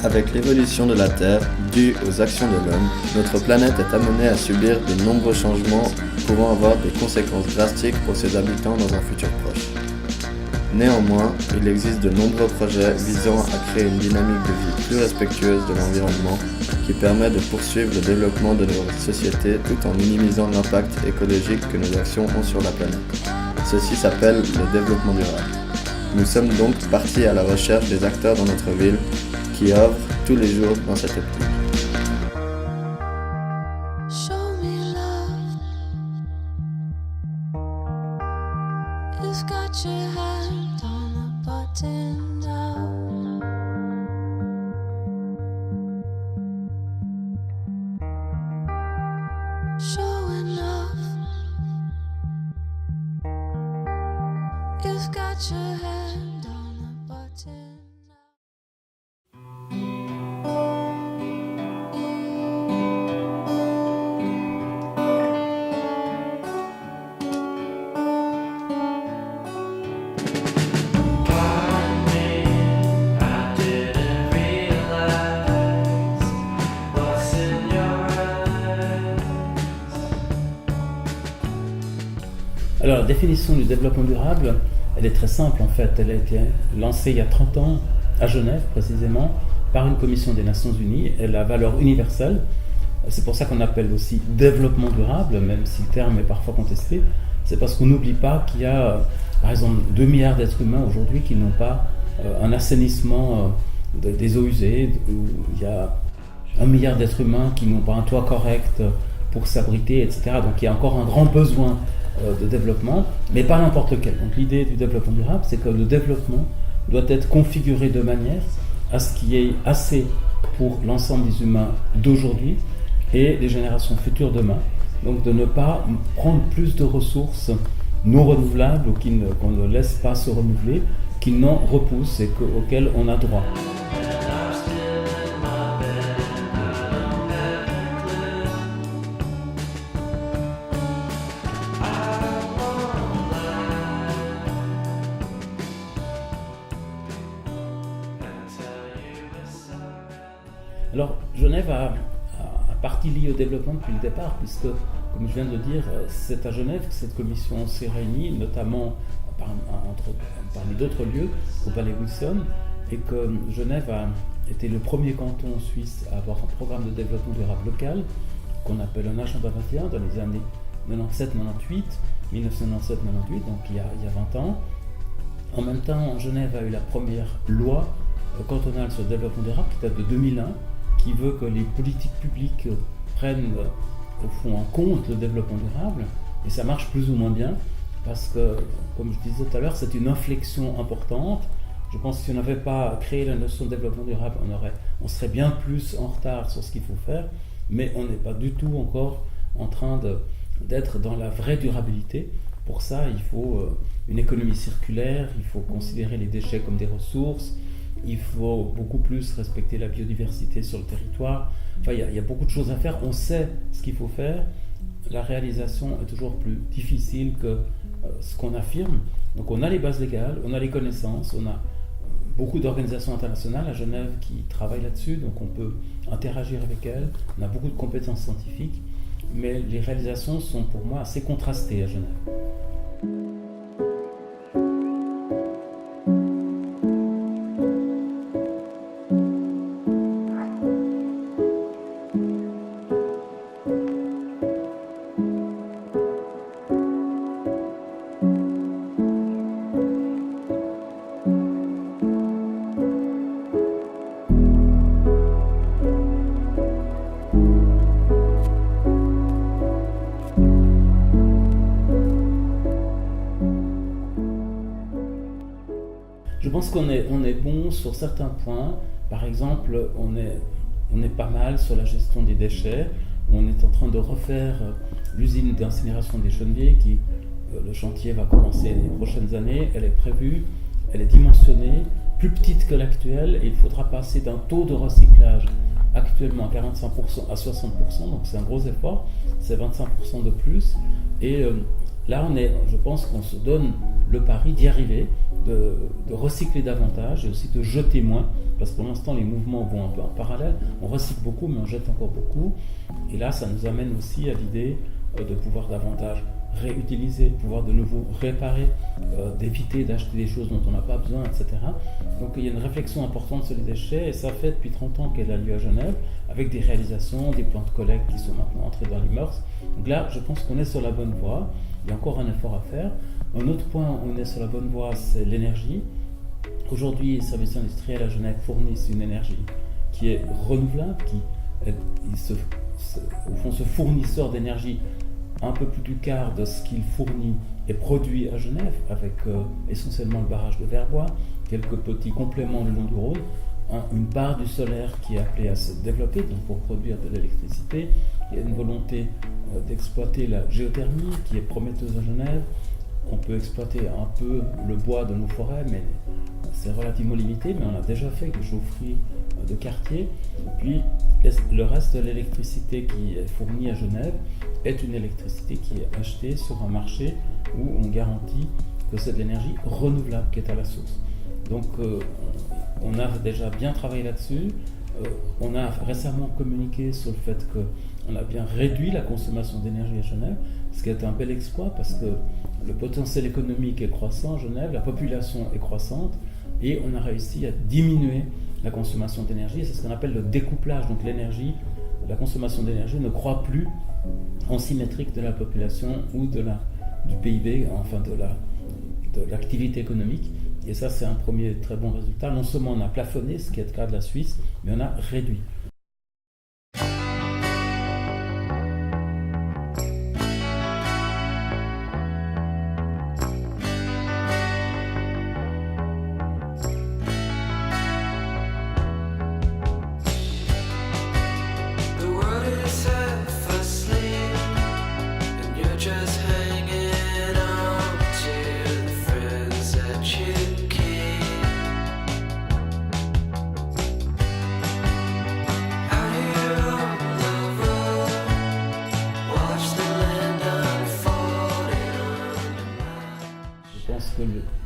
Avec l'évolution de la Terre, due aux actions de l'homme, notre planète est amenée à subir de nombreux changements pouvant avoir des conséquences drastiques pour ses habitants dans un futur proche. Néanmoins, il existe de nombreux projets visant à créer une dynamique de vie plus respectueuse de l'environnement qui permet de poursuivre le développement de notre société tout en minimisant l'impact écologique que nos actions ont sur la planète. Ceci s'appelle le développement durable. Nous sommes donc partis à la recherche des acteurs dans notre ville qui œuvrent tous les jours dans cette optique. You've got your hand on the button. Alors, la définition du développement durable, elle est très simple en fait. Elle a été lancée il y a 30 ans à Genève précisément par une commission des Nations Unies. Elle a valeur universelle. C'est pour ça qu'on appelle aussi développement durable, même si le terme est parfois contesté. C'est parce qu'on n'oublie pas qu'il y a, par exemple, 2 milliards d'êtres humains aujourd'hui qui n'ont pas un assainissement des eaux usées. Il y a 1 milliard d'êtres humains qui n'ont pas un toit correct pour s'abriter, etc. Donc il y a encore un grand besoin de développement, mais pas n'importe lequel. Donc l'idée du développement durable, c'est que le développement doit être configuré de manière à ce qu'il y ait assez pour l'ensemble des humains d'aujourd'hui et les générations futures demain. Donc de ne pas prendre plus de ressources non renouvelables ou qu'on ne laisse pas se renouveler, qui n'en repoussent et auxquelles on a droit. Alors, Genève a partie liée au développement depuis le départ, puisque, comme je viens de le dire, c'est à Genève que cette commission s'est réunie, notamment parmi d'autres lieux, au Palais Wilson, et que Genève a été le premier canton suisse à avoir un programme de développement durable local, qu'on appelle un agenda 21, dans les années 97-98, 1997-98, donc il y a 20 ans. En même temps, Genève a eu la première loi cantonale sur le développement durable, qui date de 2001, qui veut que les politiques publiques prennent au fond en compte le développement durable, et ça marche plus ou moins bien, parce que, comme je disais tout à l'heure, c'est une inflexion importante. Je pense que si on n'avait pas créé la notion de développement durable, on serait bien plus en retard sur ce qu'il faut faire, mais on n'est pas du tout encore en train d'être dans la vraie durabilité. Pour ça, il faut une économie circulaire, il faut considérer les déchets comme des ressources, il faut beaucoup plus respecter la biodiversité sur le territoire. Enfin, il y a beaucoup de choses à faire. On sait ce qu'il faut faire. La réalisation est toujours plus difficile que ce qu'on affirme. Donc on a les bases légales, on a les connaissances, on a beaucoup d'organisations internationales à Genève qui travaillent là-dessus, donc on peut interagir avec elles. On a beaucoup de compétences scientifiques, mais les réalisations sont pour moi assez contrastées à Genève. Je pense qu'on est bon sur certains points. Par exemple, on est pas mal sur la gestion des déchets. On est en train de refaire l'usine d'incinération des Cheneviers, le chantier va commencer les prochaines années. Elle est prévue, elle est dimensionnée, plus petite que l'actuelle, et il faudra passer d'un taux de recyclage actuellement à 45% à 60%, donc c'est un gros effort, c'est 25% de plus. Et là, je pense qu'on se donne le pari d'y arriver, de recycler davantage et aussi de jeter moins, parce que pour l'instant les mouvements vont un peu en parallèle, on recycle beaucoup mais on jette encore beaucoup, et là ça nous amène aussi à l'idée de pouvoir davantage réutiliser, de pouvoir de nouveau réparer, d'éviter d'acheter des choses dont on n'a pas besoin, etc. Donc il y a une réflexion importante sur les déchets, et ça fait depuis 30 ans qu'elle a lieu à Genève, avec des réalisations, des points de collecte qui sont maintenant entrés dans les mœurs. Donc là, je pense qu'on est sur la bonne voie, il y a encore un effort à faire. Un autre point où on est sur la bonne voie, c'est l'énergie. Aujourd'hui, les services industriels à Genève fournissent une énergie qui est renouvelable, au fond, ce fournisseur d'énergie, un peu plus du quart de ce qu'il fournit est produit à Genève, avec essentiellement le barrage de Verbois, quelques petits compléments le long du Rhône, une part du solaire qui est appelée à se développer, donc pour produire de l'électricité. Il y a une volonté d'exploiter la géothermie qui est prometteuse à Genève. On peut exploiter un peu le bois de nos forêts, mais c'est relativement limité, mais on a déjà fait des chaufferies de quartier. Puis le reste de l'électricité qui est fournie à Genève est une électricité qui est achetée sur un marché où on garantit que c'est de l'énergie renouvelable qui est à la source. Donc on a déjà bien travaillé là-dessus. On a récemment communiqué sur le fait qu'on a bien réduit la consommation d'énergie à Genève, ce qui est un bel exploit parce que le potentiel économique est croissant à Genève, la population est croissante et on a réussi à diminuer la consommation d'énergie. C'est ce qu'on appelle le découplage. Donc la consommation d'énergie ne croît plus en symétrique de la population ou du PIB, enfin de l'activité économique. Et ça, c'est un premier très bon résultat. Non seulement on a plafonné, ce qui est le cas de la Suisse, mais on a réduit.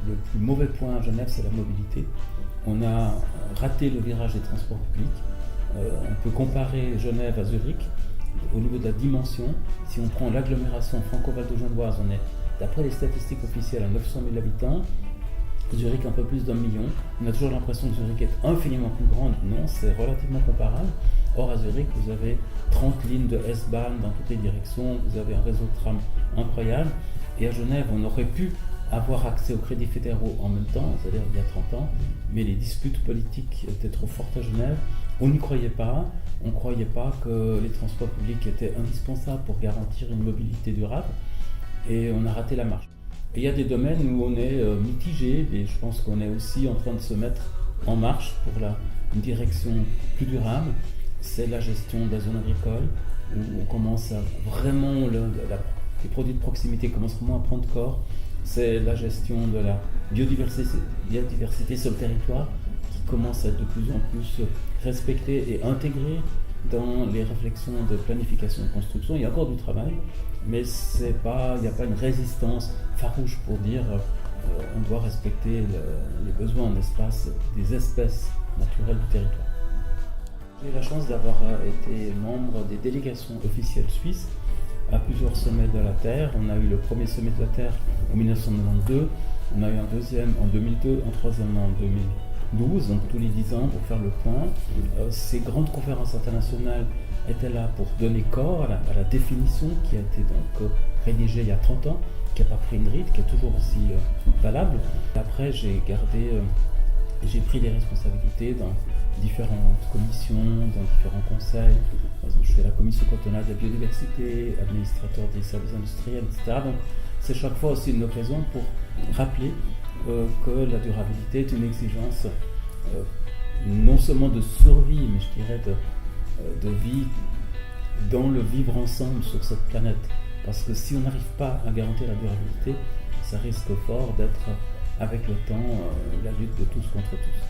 Le plus mauvais point à Genève, c'est la mobilité. On a raté le virage des transports publics. On peut comparer Genève à Zurich au niveau de la dimension. Si on prend l'agglomération franco-val-de-genevoise, on est, d'après les statistiques officielles, à 900 000 habitants. Zurich, un peu plus d'1 million. On a toujours l'impression que Zurich est infiniment plus grande. Non, c'est relativement comparable. Or, à Zurich, vous avez 30 lignes de S-Bahn dans toutes les directions. Vous avez un réseau de tram incroyable. Et à Genève, on aurait pu avoir accès aux crédits fédéraux en même temps, c'est-à-dire il y a 30 ans, mais les disputes politiques étaient trop fortes à Genève. On n'y croyait pas. On ne croyait pas que les transports publics étaient indispensables pour garantir une mobilité durable. Et on a raté la marche. Et il y a des domaines où on est mitigé, et je pense qu'on est aussi en train de se mettre en marche pour une direction plus durable. C'est la gestion de la zone agricole, où on commence à vraiment, les produits de proximité commencent vraiment à prendre corps. C'est la gestion de la biodiversité sur le territoire qui commence à être de plus en plus respectée et intégrée dans les réflexions de planification et de construction. Il y a encore du travail, mais il n'y a pas une résistance farouche pour dire on doit respecter les besoins en espace des espèces naturelles du territoire. J'ai eu la chance d'avoir été membre des délégations officielles suisses à plusieurs sommets de la Terre. On a eu le premier sommet de la Terre en 1992, on a eu un deuxième en 2002, un troisième en 2012, donc tous les 10 ans pour faire le point. Ces grandes conférences internationales étaient là pour donner corps à la définition qui a été donc rédigée il y a 30 ans, qui n'a pas pris une ride, qui est toujours aussi valable. Après, j'ai pris des responsabilités dans différentes commissions, dans différents conseils. Par exemple, je fais la commission cantonale de la biodiversité, administrateur des services industriels, etc. Donc, c'est chaque fois aussi une occasion pour rappeler que la durabilité est une exigence non seulement de survie, mais je dirais de vie dans le vivre ensemble sur cette planète. Parce que si on n'arrive pas à garantir la durabilité, ça risque fort d'être, avec le temps, la lutte de tous contre tous.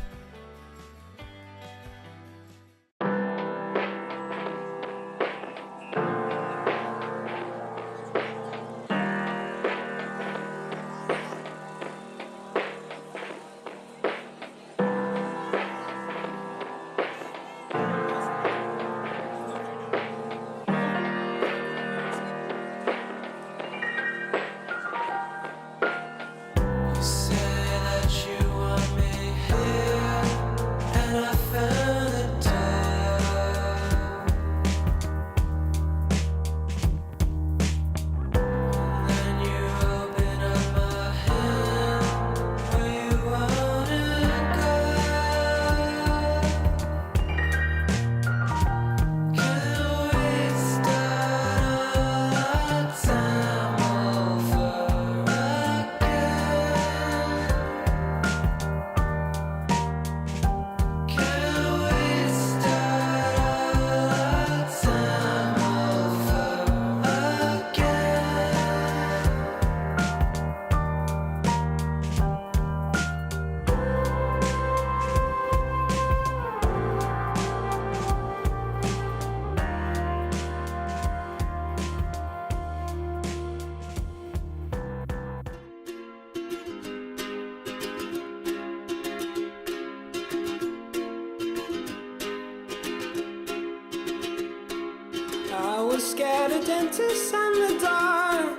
was scared of dentists and the dark.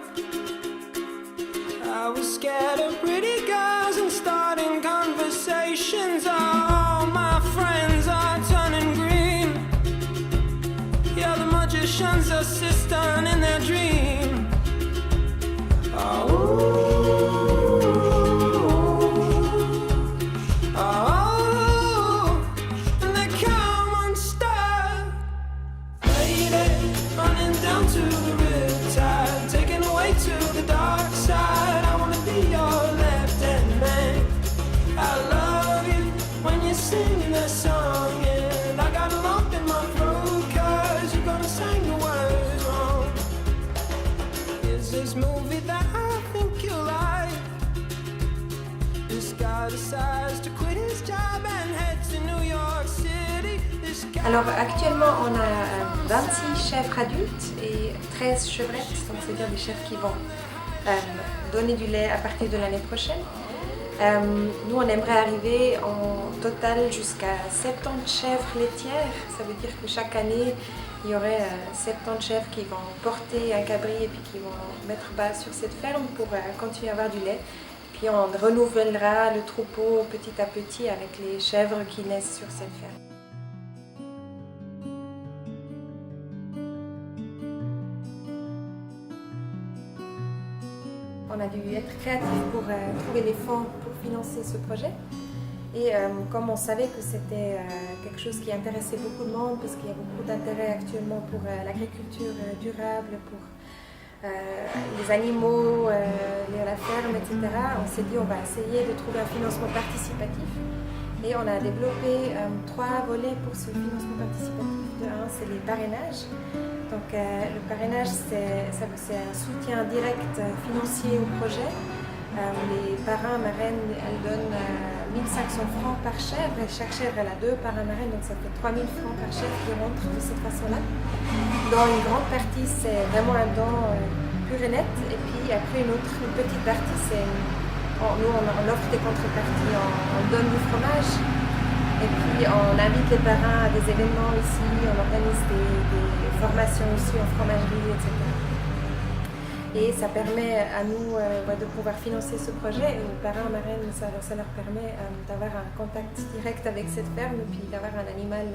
I was scared of pretty girls and starting conversations. All my friends are turning green. Yeah, the magician's assistant in their dream. And they come unstuck. Lady, running down to the riptide, taken away to the dark side. I wanna be your left-hand man. I love you when you're singing that song, and I got a lump in my throat 'cause you're gonna sing the words wrong. Is this movie that I think you like? This guy decides to quit his job and head to New York City. This guy... Alors actuellement on a 26 chèvres adultes et 13 chevrettes, donc c'est-à-dire des chèvres qui vont donner du lait à partir de l'année prochaine. Nous on aimerait arriver en total jusqu'à 70 chèvres laitières, ça veut dire que chaque année il y aurait 70 chèvres qui vont porter un cabri et puis qui vont mettre bas sur cette ferme pour continuer à avoir du lait. Puis on renouvellera le troupeau petit à petit avec les chèvres qui naissent sur cette ferme. On a dû être créatifs pour trouver les fonds pour financer ce projet. Et comme on savait que c'était quelque chose qui intéressait beaucoup de monde, parce qu'il y a beaucoup d'intérêt actuellement pour l'agriculture durable, pour les animaux, la ferme, etc., on s'est dit on va essayer de trouver un financement participatif. Et on a développé 3 volets pour ce financement participatif. Un, c'est les parrainages. Donc le parrainage, c'est un soutien direct financier au projet. Les parrains marraines, elles donnent 1500 francs par chèvre, et chaque chèvre elle a 2 parrains marraines, donc ça fait 3000 francs par chèvre qui rentrent de cette façon-là. Dans une grande partie, c'est vraiment un don pur et net, et puis après une petite partie, c'est nous on offre des contreparties, on donne du fromage, et puis on invite les parrains à des événements ici, on organise des formations ici en fromagerie, etc. Et ça permet à nous de pouvoir financer ce projet. Et les parrains marraines, ça leur permet d'avoir un contact direct avec cette ferme, et puis d'avoir un animal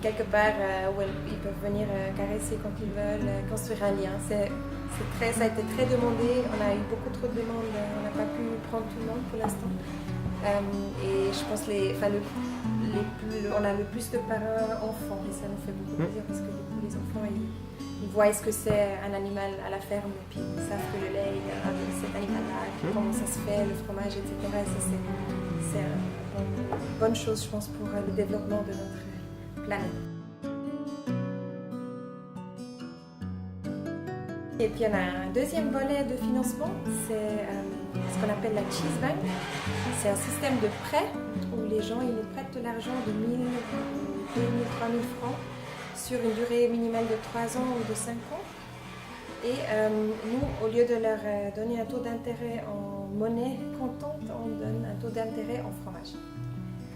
quelque part où ils peuvent venir caresser quand ils veulent, construire un lien. Ça a été très demandé, on a eu beaucoup trop de demandes, on n'a pas pu prendre tout le monde pour l'instant. Et je pense on a le plus de parrains enfants, et ça nous fait beaucoup plaisir parce que du coup, les enfants ils voient ce que c'est un animal à la ferme, et puis ils savent que le lait il vient avec cet animal-là, comment ça se fait, le fromage, etc. Et ça, c'est une bonne chose, je pense, pour le développement de notre planète. Et puis on a un deuxième volet de financement, c'est ce qu'on appelle la Cheese Bank. C'est un système de prêt où les gens ils nous prêtent de l'argent de 1000, 2000, 3000 francs sur une durée minimale de 3 ans ou de 5 ans. Et nous, au lieu de leur donner un taux d'intérêt en monnaie comptante, on donne un taux d'intérêt en fromage.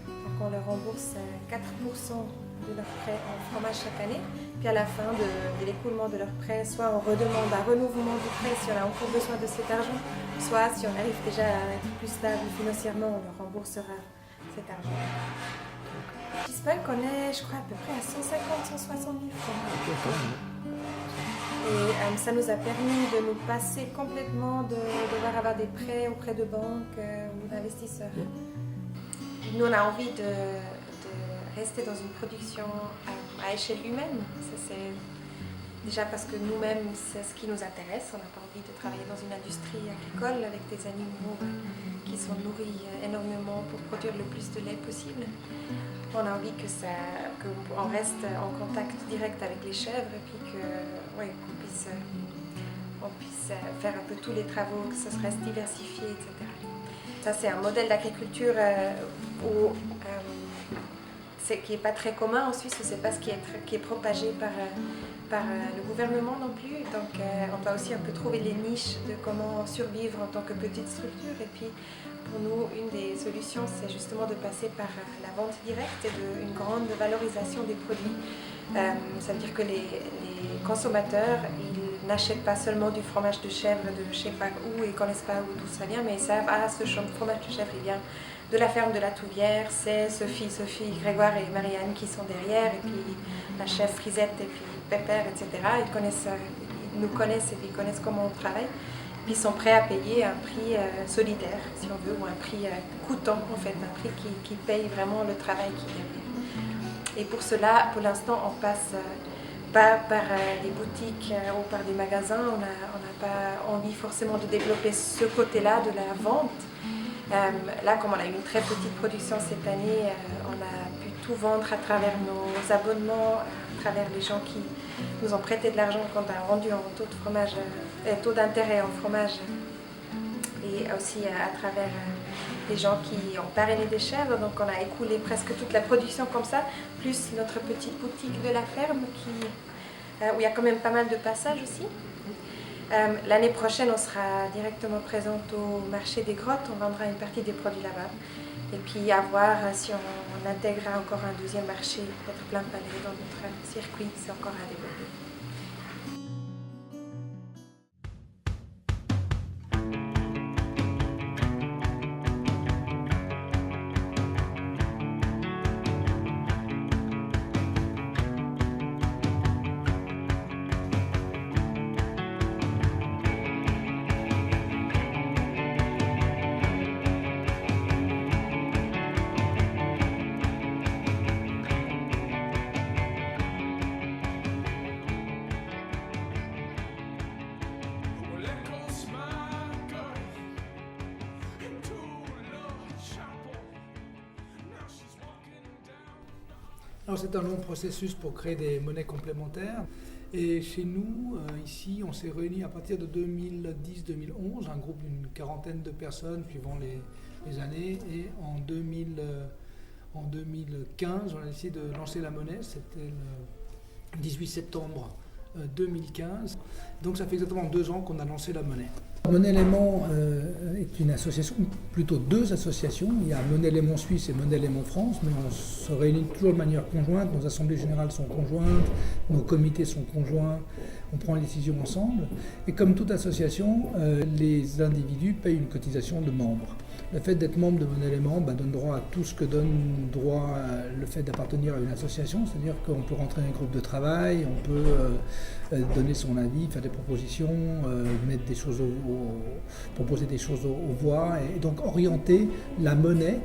Donc on leur rembourse 4% de leur prêt en fromage chaque année. Puis à la fin de l'écoulement de leur prêt, soit on redemande un renouvellement du prêt si on a encore besoin de cet argent, soit si on arrive déjà à être plus stable financièrement, on leur remboursera cet argent. Cheesepunk, on est, je crois, à peu près à 150-160 000 francs. Et ça nous a permis de nous passer complètement de devoir avoir des prêts auprès de banques ou d'investisseurs. Nous, on a envie de rester dans une production à échelle humaine. Ça, c'est déjà parce que nous-mêmes, c'est ce qui nous intéresse. On n'a pas envie de travailler dans une industrie agricole avec des animaux qui sont nourris énormément pour produire le plus de lait possible. On a envie qu'on reste en contact direct avec les chèvres, et puis qu'on puisse faire un peu tous les travaux, que ça se reste diversifié, etc. Ça, c'est un modèle d'agriculture qui n'est pas très commun en Suisse, c'est pas ce qui est propagé par le gouvernement non plus. Donc on doit aussi un peu trouver les niches de comment survivre en tant que petite structure. Et puis pour nous, une des solutions, c'est justement de passer par la vente directe et une grande valorisation des produits. Ça veut dire que les consommateurs, ils n'achètent pas seulement du fromage de chèvre de je sais pas où, ils ne connaissent pas d'où ça vient, mais ils savent, ce fromage de chèvre, il vient de la ferme de la Touvière, c'est Sophie, Grégoire et Marianne qui sont derrière, et puis la chef Frisette, et puis Pépère, etc. Ils nous connaissent et puis ils connaissent comment on travaille. Puis ils sont prêts à payer un prix solidaire, si on veut, ou un prix coûtant, en fait, un prix qui paye vraiment le travail qui est derrière. Et pour cela, pour l'instant, on passe pas par des boutiques ou par des magasins. On n'a pas envie forcément de développer ce côté-là de la vente. Là, comme on a eu une très petite production cette année, on a pu tout vendre à travers nos abonnements, à travers les gens qui nous ont prêté de l'argent quand on a rendu en taux d'intérêt en fromage, et aussi à travers les gens qui ont parrainé des chèvres. Donc on a écoulé presque toute la production comme ça, plus notre petite boutique de la ferme où il y a quand même pas mal de passages aussi. L'année prochaine, on sera directement présente au marché des grottes, on vendra une partie des produits là-bas. Et puis à voir si on intégrera encore un deuxième marché, peut-être plein palais dans notre circuit, c'est encore à développer. Alors c'est un long processus pour créer des monnaies complémentaires. Et chez nous, ici, on s'est réunis à partir de 2010-2011, un groupe d'une quarantaine de personnes suivant les années. Et en 2015, on a décidé de lancer la monnaie. C'était le 18 septembre 2015. Donc ça fait exactement 2 ans qu'on a lancé la monnaie. Monnaie Léman est une association, plutôt 2 associations. Il y a Monnaie Léman Suisse et Monnaie Léman France, mais on se réunit toujours de manière conjointe. Nos assemblées générales sont conjointes, nos comités sont conjoints, on prend les décisions ensemble. Et comme toute association, les individus payent une cotisation de membres. Le fait d'être membre de Monnaie Léman donne droit à tout ce que donne droit le fait d'appartenir à une association, c'est-à-dire qu'on peut rentrer dans un groupe de travail, on peut donner son avis, faire des propositions, mettre des choses proposer des choses aux voix, et donc orienter la monnaie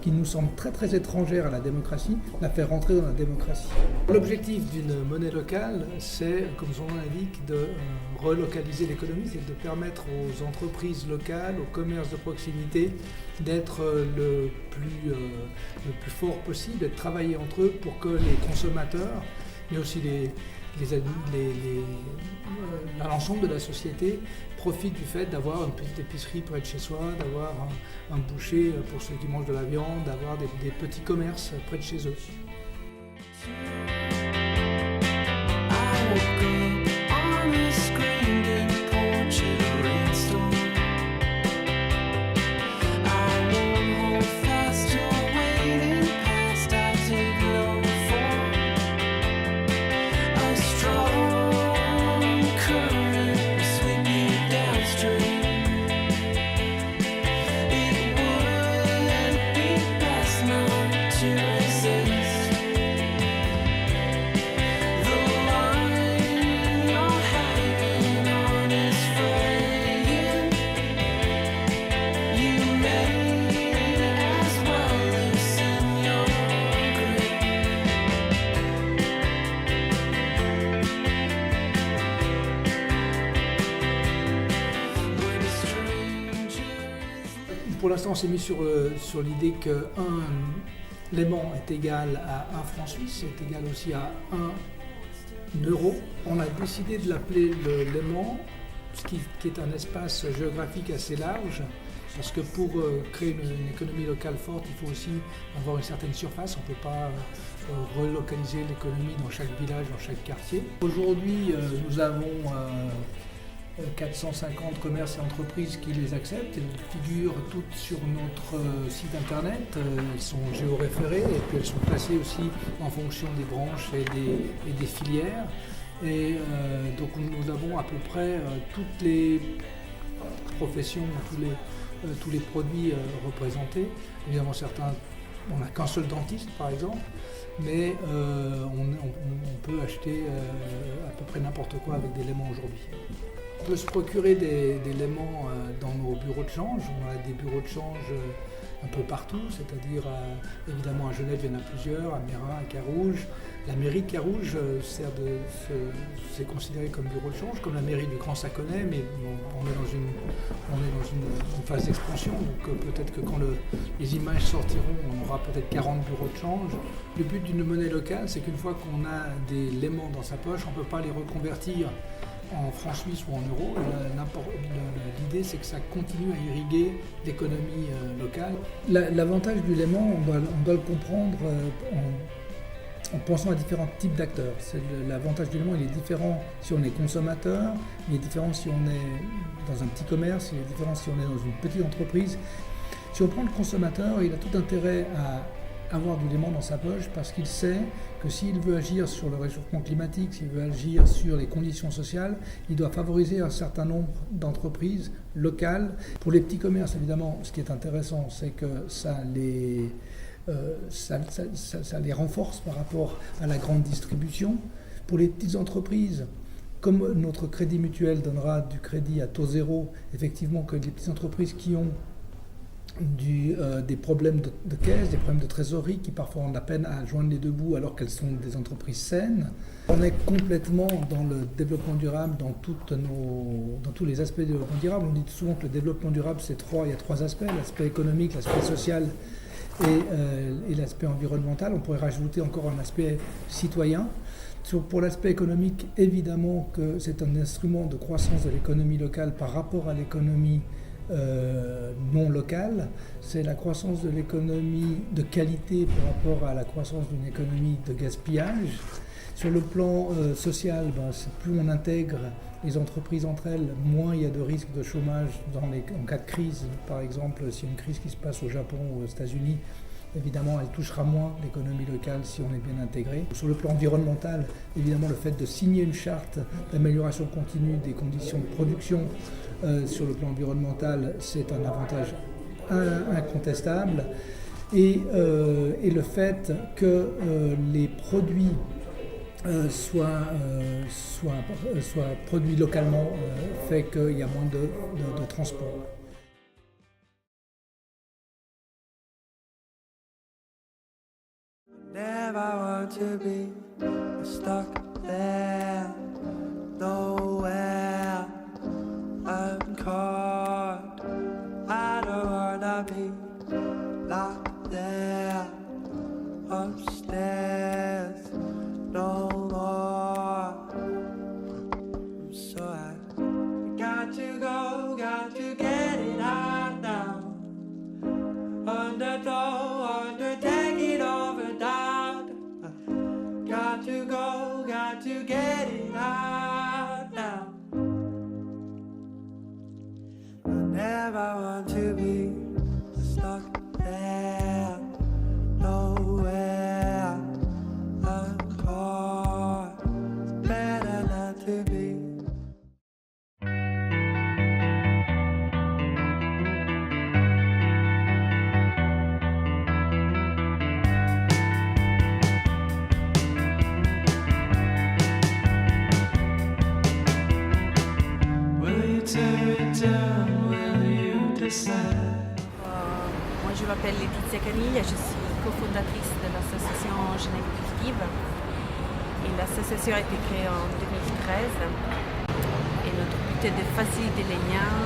qui nous semble très très étrangère à la démocratie, la faire rentrer dans la démocratie. L'objectif d'une monnaie locale, c'est, comme son nom l'indique, de relocaliser l'économie, c'est de permettre aux entreprises locales, aux commerces de proximité, d'être le plus fort possible et de travailler entre eux pour que les consommateurs, mais aussi l'ensemble de la société profite du fait d'avoir une petite épicerie près de chez soi, d'avoir un boucher pour ceux qui mangent de la viande, d'avoir des petits commerces près de chez eux. Pour l'instant, on s'est mis sur l'idée qu'un Léman est égal à 1 franc suisse, est égal aussi à 1 euro. On a décidé de l'appeler le Léman, ce qui est un espace géographique assez large, parce que pour créer une économie locale forte, il faut aussi avoir une certaine surface. On ne peut pas relocaliser l'économie dans chaque village, dans chaque quartier. Aujourd'hui, nous avons 450 commerces et entreprises qui les acceptent. Elles figurent toutes sur notre site internet. Elles sont géoréférées et puis elles sont classées aussi en fonction des branches et des filières. Et donc nous avons à peu près toutes les professions, tous les produits représentés. Évidemment, certains, on n'a qu'un seul dentiste par exemple, mais on peut acheter à peu près n'importe quoi avec des léments aujourd'hui. On peut se procurer des léments dans nos bureaux de change. On a des bureaux de change un peu partout, c'est-à-dire évidemment à Genève, il y en a plusieurs, à Mérin, à Carouge. La mairie de Carouge c'est considéré comme bureau de change, comme la mairie du Grand Saconnet, mais on est dans une phase d'expansion, donc peut-être que quand les images sortiront, on aura peut-être 40 bureaux de change. Le but d'une monnaie locale, c'est qu'une fois qu'on a des léments dans sa poche, on ne peut pas les reconvertir en francs suisses ou en euros. L'idée, c'est que ça continue à irriguer l'économie locale. L'avantage du léman, on doit le comprendre en pensant à différents types d'acteurs. L'avantage du léman, il est différent si on est consommateur, il est différent si on est dans un petit commerce, il est différent si on est dans une petite entreprise. Si on prend le consommateur, il a tout intérêt à avoir du léman dans sa poche parce qu'il sait que s'il veut agir sur le réchauffement climatique, s'il veut agir sur les conditions sociales, il doit favoriser un certain nombre d'entreprises locales. Pour les petits commerces, évidemment, ce qui est intéressant, c'est que ça les renforce par rapport à la grande distribution. Pour les petites entreprises, comme notre crédit mutuel donnera du crédit à taux zéro, effectivement que les petites entreprises qui ont des problèmes de caisse, des problèmes de trésorerie qui parfois ont de la peine à joindre les deux bouts alors qu'elles sont des entreprises saines. On est complètement dans le développement durable, dans tous les aspects du développement durable. On dit souvent que le développement durable, il y a trois aspects, l'aspect économique, l'aspect social et l'aspect environnemental. On pourrait rajouter encore un aspect citoyen. Pour l'aspect économique, évidemment que c'est un instrument de croissance de l'économie locale par rapport à l'économie non locale. C'est la croissance de l'économie de qualité par rapport à la croissance d'une économie de gaspillage. Sur le plan social, plus on intègre les entreprises entre elles, moins il y a de risques de chômage en cas de crise. Par exemple, s'il y a une crise qui se passe au Japon ou aux États-Unis, évidemment, elle touchera moins l'économie locale si on est bien intégré. Sur le plan environnemental, évidemment, le fait de signer une charte d'amélioration continue des conditions de production sur le plan environnemental, c'est un avantage incontestable. Et le fait que les produits soient produits localement fait qu'il y a moins de transport. Never want to be stuck there, nowhere. I'm caught. I don't wanna be locked there, upstairs, no more. I'm so happy. Got to go, got to get it out now. Under, take it over, down. Got to go, got to get it out now. I never want to be stuck there, nowhere. I'm caught, better not to be. Moi je m'appelle Laetitia Caniglia, je suis cofondatrice de l'association Genève Cultive et l'association a été créée en 2013 et notre but est de faciliter les liens,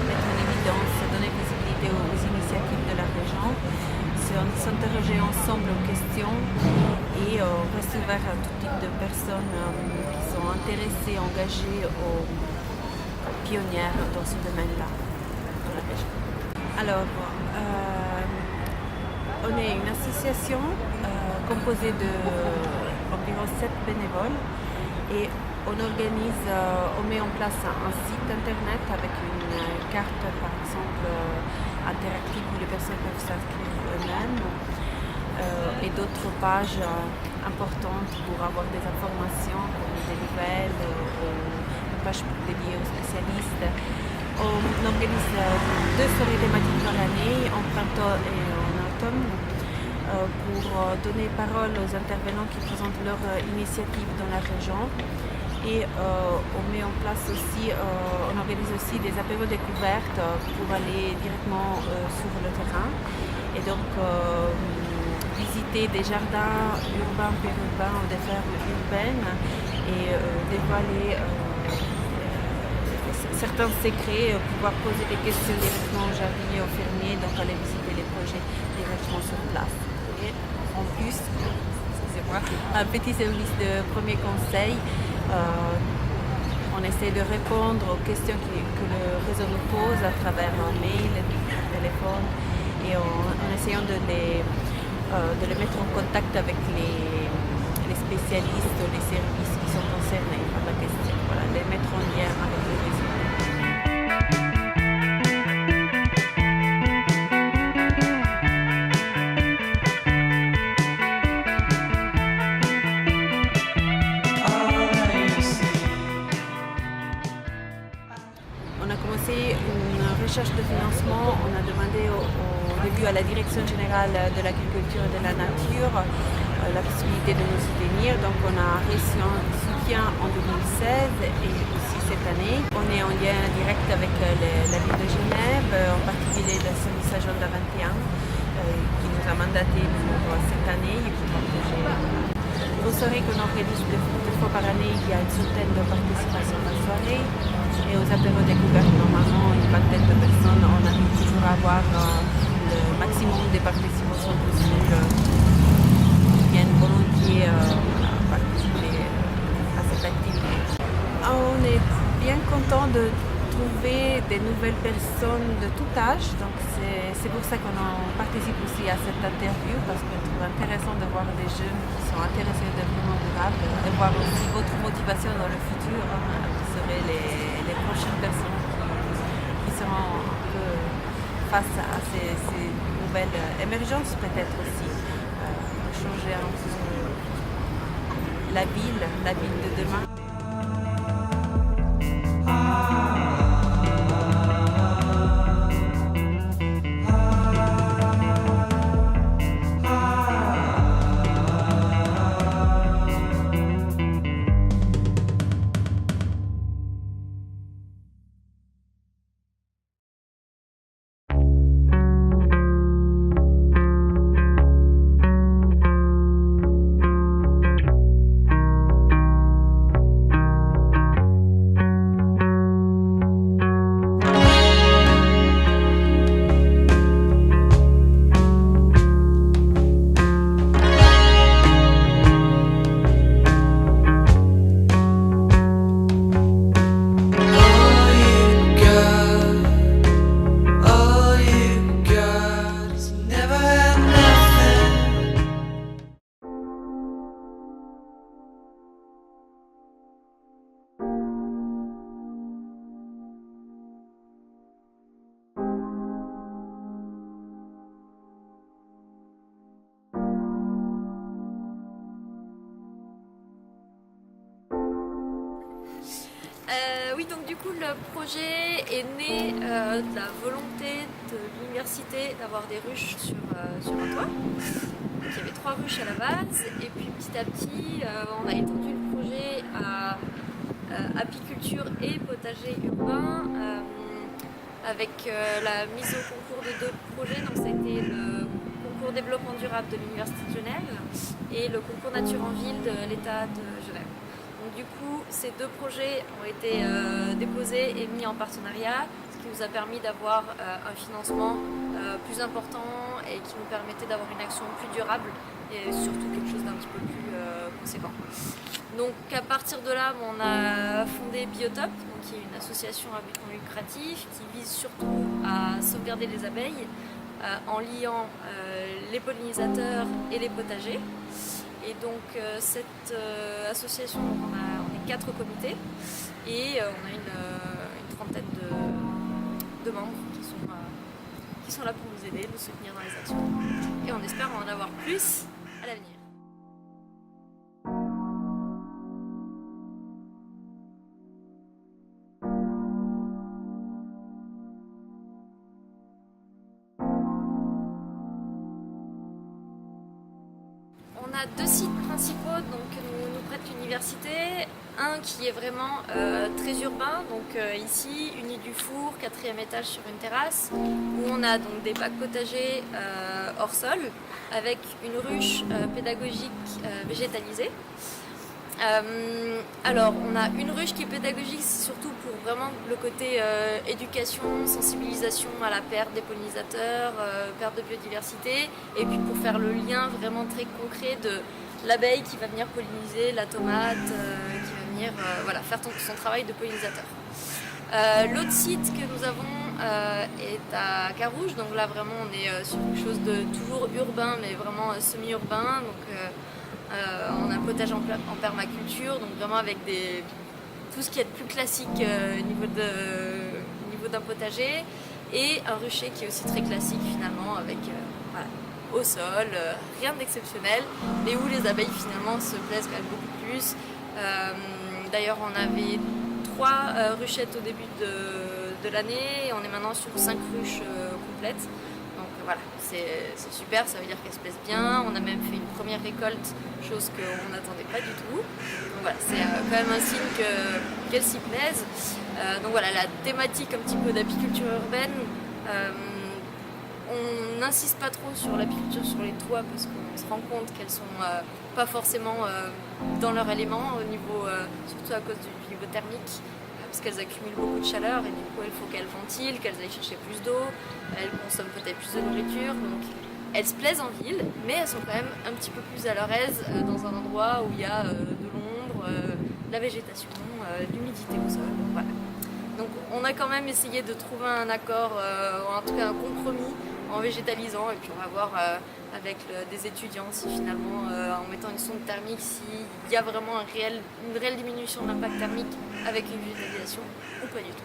mettre en évidence, donner visibilité aux initiatives de la région, s'interroger ensemble aux questions et rester ouvert à tout type de personnes qui sont intéressées, engagées ou pionnières dans ce domaine-là, dans la région. Alors, on est une association composée d'environ 7 bénévoles et on met en place un site internet avec une carte par exemple interactive où les personnes peuvent s'inscrire eux-mêmes et d'autres pages importantes pour avoir des informations comme des nouvelles, une page dédiée aux spécialistes. On organise 2 soirées thématiques dans l'année, en printemps et en automne, pour donner parole aux intervenants qui présentent leur initiative dans la région. Et on met en place aussi, on organise aussi des apéros découvertes pour aller directement sur le terrain. Et donc visiter des jardins urbains, périurbains ou des fermes urbaines et dévoiler certains secrets, pouvoir poser des questions directement aux jardiniers, aux fermiers, donc aller visiter les projets directement sur place. Et en plus, excusez-moi, un petit service de premier conseil. On essaie de répondre aux questions que le réseau nous pose à travers un mail, un téléphone, et en essayant de les mettre en contact avec les spécialistes, les services qui sont concernés par la question. Voilà, les mettre en lien avec le réseau. Recherche de financement, on a demandé au début à la Direction générale de l'agriculture et de la nature la possibilité de nous soutenir. Donc on a reçu un soutien en 2016 et aussi cette année. On est en lien direct avec la ville de Genève, en particulier le service Agenda 21 qui nous a mandaté pour cette année et pour un projet. Aux soirées qu'on organise 2 fois par année, il y a une centaine de participations à la soirée. Et aux apéros découvertes, normalement, une vingtaine de personnes, on arrive toujours à avoir le maximum de participations possibles qui viennent volontiers participer à cette activité. On est bien content de trouver des nouvelles personnes de tout âge, donc c'est pour ça qu'on participe aussi à cette interview, parce qu'on trouve intéressant de voir des jeunes qui sont intéressés au développement durable et voir aussi votre motivation dans le futur, qui seraient les prochaines personnes qui seront un peu face à ces nouvelles émergences peut-être aussi, pour changer un peu la ville de demain. Oui, donc du coup le projet est né de la volonté de l'université d'avoir des ruches sur un toit. Donc, il y avait 3 ruches à la base et puis petit à petit on a étendu le projet à apiculture et potager urbain avec la mise au concours de 2 projets. Donc ça a été le concours développement durable de l'Université de Genève et le concours nature en ville de l'État de Genève. Donc du coup, ces 2 projets ont été déposés et mis en partenariat, ce qui nous a permis d'avoir un financement plus important et qui nous permettait d'avoir une action plus durable et surtout quelque chose d'un petit peu plus conséquent. Donc à partir de là, on a fondé Biotop, donc, qui est une association à but non lucratif qui vise surtout à sauvegarder les abeilles en liant les pollinisateurs et les potagers. Et donc cette association, on est 4 comités et on a une trentaine de membres qui sont là pour nous aider, nous soutenir dans les actions. Et on espère en avoir plus à l'avenir. On a 2 sites principaux donc, que nous prête l'université. Un qui est vraiment très urbain, donc ici, Uni du Four, 4e étage sur une terrasse, où on a donc des bacs potagers hors sol, avec une ruche pédagogique végétalisée. Alors, on a une ruche qui est pédagogique, surtout pour vraiment le côté éducation, sensibilisation à la perte des pollinisateurs, perte de biodiversité, et puis pour faire le lien vraiment très concret de l'abeille qui va venir polliniser la tomate, qui va venir faire son travail de pollinisateur. L'autre site que nous avons est à Carouge, donc là vraiment on est sur quelque chose de toujours urbain, mais vraiment semi-urbain. Donc, on a un potage en permaculture, donc vraiment avec tout ce qui est plus classique au niveau d'un potager, et un rucher qui est aussi très classique finalement, avec au sol, rien d'exceptionnel, mais où les abeilles finalement se plaisent quand même beaucoup plus. D'ailleurs on avait 3 ruchettes au début de l'année, et on est maintenant sur 5 ruches complètes. Donc voilà, c'est super, ça veut dire qu'elles se plaisent bien. On a même fait une première récolte, chose qu'on n'attendait pas du tout. Donc voilà, c'est quand même un signe qu'elles s'y plaisent. Donc voilà, la thématique un petit peu d'apiculture urbaine, on n'insiste pas trop sur l'apiculture sur les toits parce qu'on se rend compte qu'elles sont pas forcément dans leur élément, au niveau, surtout à cause du niveau thermique. Parce qu'elles accumulent beaucoup de chaleur et du coup il faut qu'elles ventilent, qu'elles aillent chercher plus d'eau, elles consomment peut-être plus de nourriture, donc elles se plaisent en ville, mais elles sont quand même un petit peu plus à leur aise dans un endroit où il y a de l'ombre, de la végétation, de l'humidité au sol, donc voilà. Donc on a quand même essayé de trouver un accord, ou en tout cas un compromis en végétalisant, et puis on va voir avec des étudiants si finalement en mettant une sonde thermique s'il y a vraiment une réelle diminution de l'impact thermique avec une végétalisation ou pas du tout.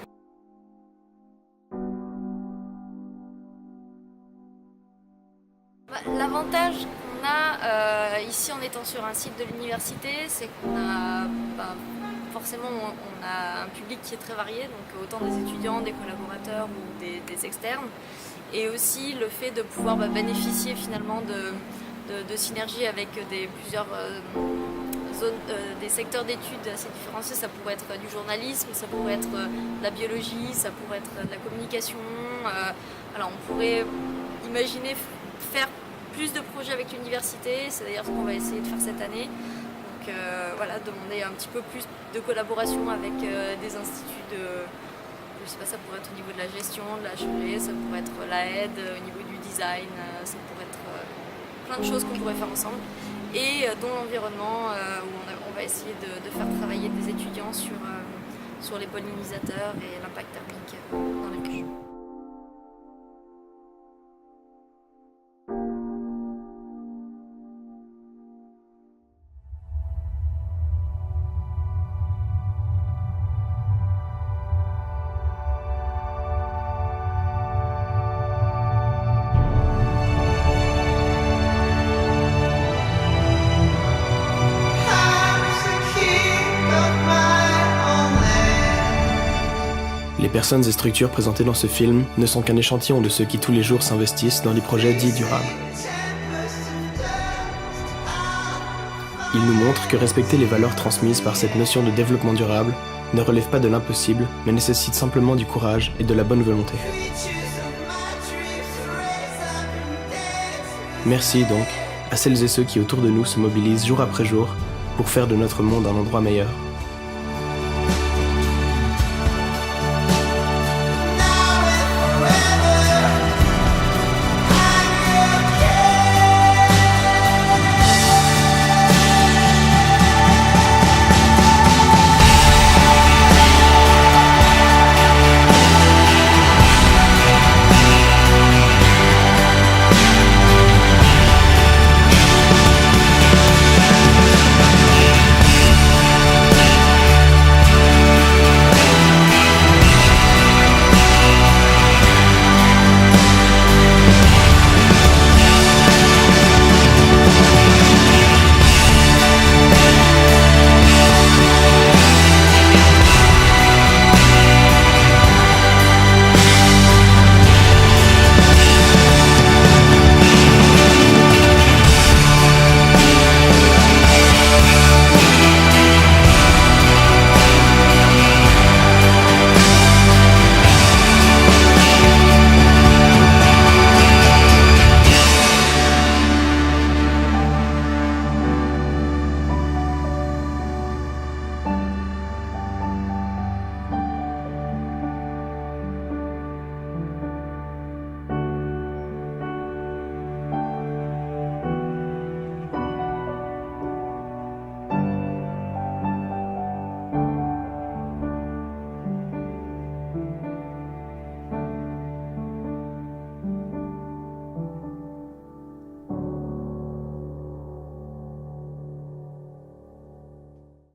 L'avantage qu'on a ici en étant sur un site de l'université, c'est qu'on a forcément on a un public qui est très varié, donc autant des étudiants, des collaborateurs ou des externes. Et aussi le fait de pouvoir bénéficier finalement de synergies avec plusieurs zones, des secteurs d'études assez différenciés. Ça pourrait être du journalisme, ça pourrait être de la biologie, ça pourrait être de la communication. Alors on pourrait imaginer faire plus de projets avec l'université, c'est d'ailleurs ce qu'on va essayer de faire cette année. Donc voilà, demander un petit peu plus de collaboration avec des instituts je sais pas, ça pourrait être au niveau de la gestion, de la HEG, ça pourrait être la aide, au niveau du design, ça pourrait être plein de choses qu'on pourrait faire ensemble. Et dans l'environnement, où on va essayer de faire travailler des étudiants sur les pollinisateurs et l'impact thermique dans les ruches. Les personnes et structures présentées dans ce film ne sont qu'un échantillon de ceux qui tous les jours s'investissent dans les projets dits durables. Ils nous montrent que respecter les valeurs transmises par cette notion de développement durable ne relève pas de l'impossible, mais nécessite simplement du courage et de la bonne volonté. Merci donc à celles et ceux qui autour de nous se mobilisent jour après jour pour faire de notre monde un endroit meilleur.